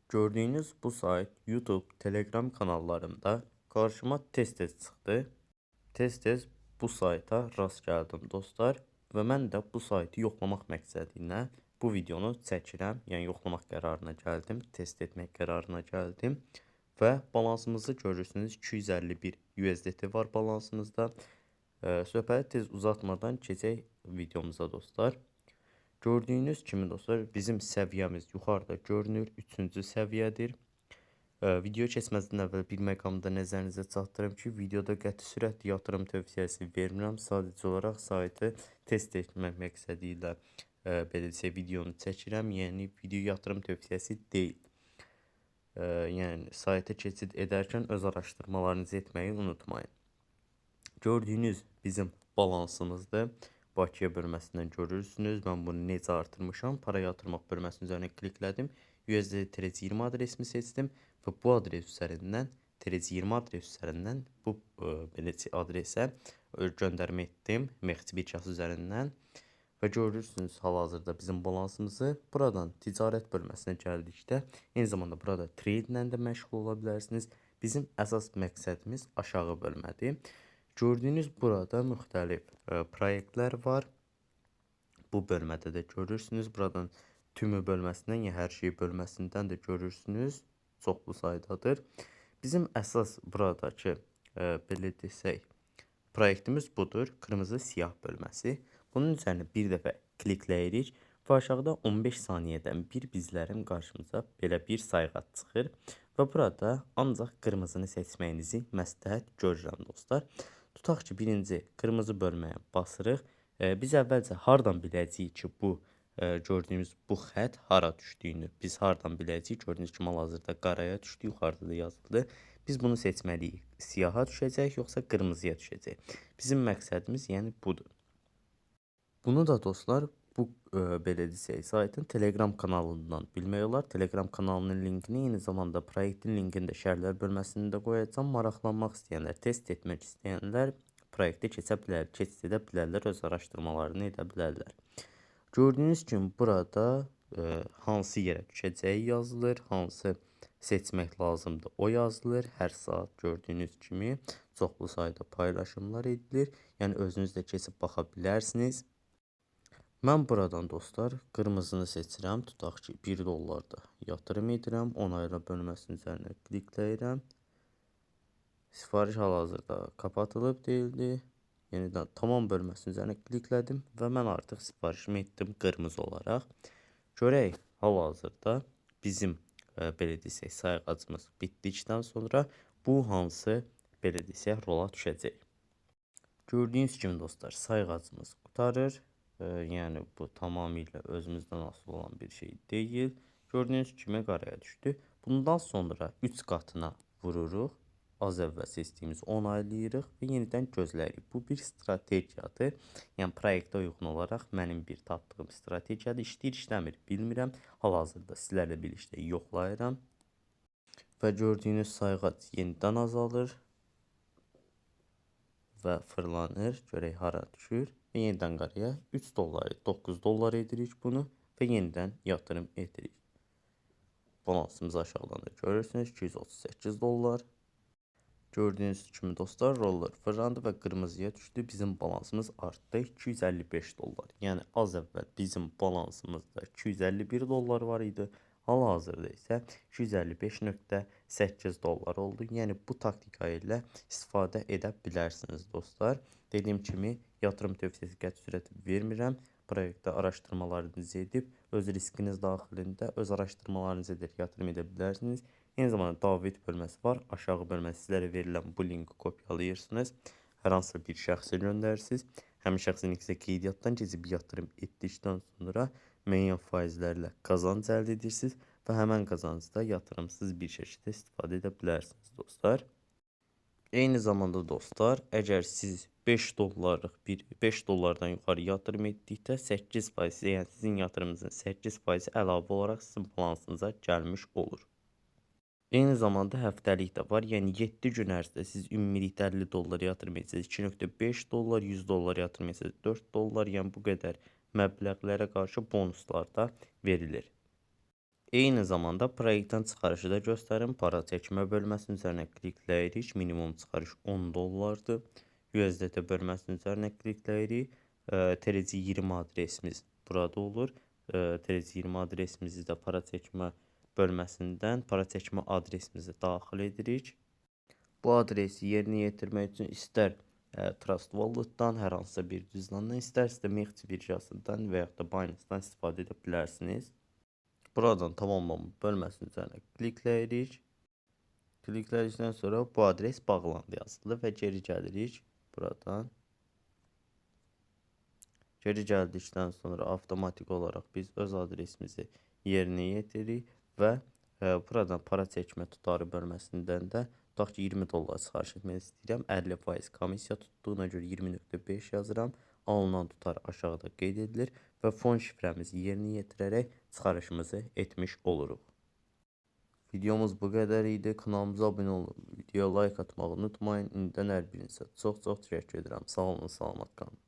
Gördüğünüz bu sayt YouTube, Telegram kanallarımda karşıma tez-tez çıxdı. Tez-tez bu sayta rast gəldim dostlar və mən də bu saytı yoxlamaq məqsədilə bu videonu çəkirəm. Yəni yoxlamaq qərarına gəldim, test etmək qərarına gəldim və balansımızı görürsünüz 251 USDT var balansımızda. Söhbəti tez uzatmadan keçək videomuza dostlar. Gördüyünüz kimi dostlar bizim səviyyəmiz yuxarıda görünür, 3-cü səviyyədir. Video keçməzdən əvvəl bir məqamda nəzərinizə çatdırım ki, videoda qəti sürətli yatırım tövsiyəsi vermirəm. Sadəcə olaraq saytı test etmək məqsədi ilə belə desək videonu çəkirəm. Yəni video yatırım tövsiyəsi deyil. Yəni sayta keçid edərkən öz araşdırmalarınızı etməyi unutmayın. Gördüyünüz bizim balansımızdır. Bakıya bölməsindən görürsünüz. Mən bunu necə artırmışam? Para yatırmaq bölməsinin üzərinə kliklədim. USD-20 adresimi seçdim və bu adres üzərindən TRC20 adres üzərindən bu belə adresə göndərmə etdim Mexçi bir kası üzərindən və görürsünüz hal-hazırda bizim balansımızı. Buradan ticarət bölməsinə gəldikdə eyni zamanda burada trade ilə də məşğul ola bilərsiniz. Bizim əsas məqsədimiz aşağı bölmədir. Gördüyünüz burada müxtəlif proyektlər var. Bu bölmədə də görürsünüz. Buradan tümü bölməsindən, yəni hər şey bölməsindən də görürsünüz. Çoxlu saydadır. Bizim əsas buradakı belə desək proyektimiz budur. Qırmızı siyah bölməsi. Bunun üzərinə bir dəfə klikləyirik və aşağıda 15 saniyədən bir bizlərin qarşımıza belə bir sayğac çıxır və burada ancaq qırmızını seçməyinizi məsləhət görürəm dostlar. Tutaq ki, birinci qırmızı bölməyə basırıq. Biz əvvəlcə hardan biləcəyik ki, bu gördüyümüz bu xətt hara düşdüyünü. Biz hardan biləcəyik? Gördüyünüz kimi hal-hazırda qaraya düşdü, yuxarıda da yazıldı. Biz bunu seçməliyik. Siyaha düşəcək, yoxsa qırmızıya düşəcək. Bizim məqsədimiz yəni budur. Bunu da dostlar bu belə desək saytın Telegram kanalından bilmək olar. Telegram kanalının linkini eyni zamanda proyektin linkini də şərhlər bölməsində qoyacağam. Maraqlanmaq istəyənlər, test etmək istəyənlər proyektə keçid edə bilərlər, öz araşdırmalarını edə bilərlər. Gördüyünüz kimi burada hansı yerə düşəcəyi yazılır, hansı seçmək lazımdır o yazılır. Hər saat gördüyünüz kimi çoxlu sayda paylaşımlar edilir. Yəni özünüz də keçib baxa bilərsiniz. Mən buradan dostlar qırmızını seçirəm. Tutaq ki 1 dollarda yatırım edirəm. Onayla bölməsinin üzərinə klikləyirəm. Sifariş hal-hazırda kapatılıb deyildi. Yenidən tamam bölməsinin üzərinə kliklədim və mən artıq sifarişimi etdim qırmızı olaraq. Görək hal-hazırda bizim belə desək sayğacımız bitdikdən sonra bu hansı belə desək rola düşəcək. Gördüyünüz kimi dostlar sayğacımız qurtarır. Yəni bu tamamilə özümüzdən asılı olan bir şey deyil. Gördüyünüz kimi qaraya düşdü. Bundan sonra 3 qatına vururuq. Az əvvəl seçdiyimiz onaylayırıq və yenidən gözləyirik. Bu bir strategiyadır. Yəni proyektə uyğun olaraq mənim bir tapdığım strategiyadır. İşləyir, işləmir bilmirəm. Hal-hazırda sizlərlə birlikdə yoxlayıram. Və gördüyünüz sayğac yenidən azalır və fırlanır. Görək hara düşür. Və yenidən qaraya 3 dolları 9 dollar edirik bunu və yenidən yatırım edirik. Balansımız aşağılanır. Görürsünüz 238 dollar. Gördüyünüz kimi dostlar roller fırlandı və qırmızıya düşdü. Bizim balansımız artdı 255 dollar. Yəni az əvvəl bizim balansımızda 251 dollar var idi. Hal-hazırda isə 255.8 dollar oldu. Yəni bu taktika ilə istifadə edə bilərsiniz dostlar. Dediyim kimi yatırım tövsiyəsi qəti sürəti vermirəm. Proyektdə araşdırmalarınızı edib öz riskiniz daxilində öz araşdırmalarınızı edib yatırım edə bilərsiniz. Eyni zamanda davet bölməsi var. Aşağı bölməsi sizlərə verilən bu linki kopyalayırsınız. Hər hansı bir şəxsə göndərirsiniz. Həmin şəxsin isə qeydiyyatdan keçib yatırım etdikdən sonra müəyyən faizlərlə qazanc əldə edirsiniz və həmən qazancda yatırımsız bir şəkildə istifadə edə bilərsiniz dostlar. Eyni zamanda dostlar, əgər siz 5 dollardan yuxarı yatırım etdikdə 8%, yəni sizin yatırımınızın 8% əlavə olaraq sizin balansınıza gəlmiş olur. Eyni zamanda həftəlik də var. Yəni 7 gün ərzində siz ümumilikdə 50 dollar yatırım etsəniz, 2.5 dollar, 100 dollar yatırım etsəniz 4 dollar, yəni bu qədər məbləğlərə qarşı bonuslar da verilir. Eyni zamanda proyektdən çıxarışı da göstərim. Para çəkmə bölməsinin üzərinə klikləyirik. Minimum çıxarış 10 dollardır. USDT bölməsinin üzərinə klikləyirik. TRC20 adresimiz burada olur. TRC20 adresimizi də para çəkmə bölməsindən para çəkmə adresimizi daxil edirik. Bu adresi yerinə yetirmək üçün istər Trust Wallet-dan, hər hansısa bir cüzdandan, istərsə də Mex birjasından və yaxud da Binance-dan istifadə edə bilərsiniz. Buradan tamamlama bölməsinin üzərinə klikləyirik. Kliklədikdən sonra bu adres bağlandı yazılır və geri gəlirik buradan. Geri gəldikdən sonra avtomatik olaraq biz öz adresimizi yerinə yetiririk və buradan para çəkmə tutarı bölməsindən də tutaq ki 20 dollar çıxarış etmək istəyirəm. 50% komissiya tutduğuna görə 20.5 yazıram. Alınan tutar aşağıda qeyd edilir və fon şifrəmizi yerinə yetirərək çıxarışımızı etmiş oluruq. Videomuz bu qədər idi. Kanalımıza abunə olun, videoya like atmağı unutmayın. İndidən hər birinizə çox təşəkkür edirəm. Sağ olun, salamat qalın.